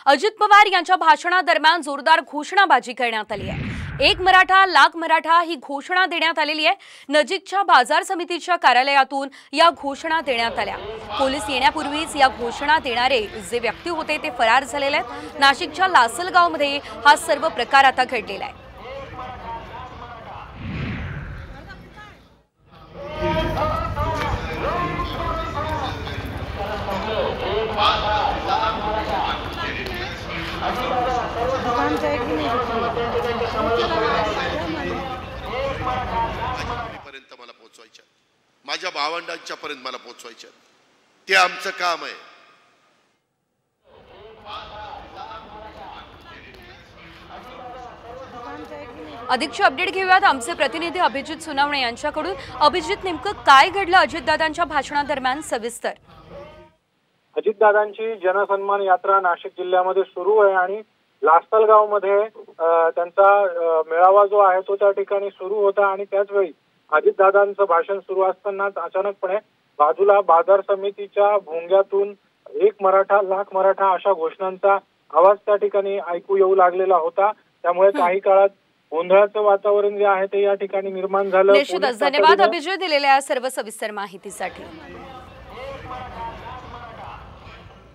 अजित पवार यांच्या भाषणादरम्यान जोरदार घोषणाबाजी करण्यात आली आहे। एक मराठा लाख मराठा ही घोषणा देण्यात आलेली आहे। नजीकच्या बाजार समितीच्या कार्यालयातून या घोषणा देण्यात आल्या। पोलीस येण्यापूर्वीच या घोषणा देणारे जे व्यक्ती होते ते फरार झालेले आहेत। नाशिकच्या लासलगावमध्ये हा सर्व प्रकार आता घडलेला आहे। मला पोहोचवायच्या, माझ्या भावंडांच्या पर्यंत मला पोहोचवायच्या, ते आमचं काम आहे। अधिकची अपडेट घेऊयात आमचे प्रतिनिधी अभिजित सुनावणे यांच्याकडून। अभिजित, नेमकं काय घडलं अजितदादांच्या भाषणादरम्यान सविस्तर? अजितदादांची जनसन्मान यात्रा नाशिक जिल्ह्यामध्ये सुरू आहे आणि लासलगावमध्ये त्यांचा मेळावा जो आहे तो त्या ठिकाणी सुरू होता आणि त्याच वेळी अजितदादांचं भाषण सुरू असतानाच अचानकपणे बाजूला बाजार समितीच्या भोंग्यातून एक मराठा लाख मराठा अशा घोषणांचा आवाज त्या ठिकाणी ऐकू येऊ लागलेला होता। त्यामुळे काही काळात गोंधळाचं वातावरण जे आहे ते या ठिकाणी निर्माण झालं। निश्चितच धन्यवाद अभिजित दिलेल्या सर्व सविस्तर माहितीसाठी।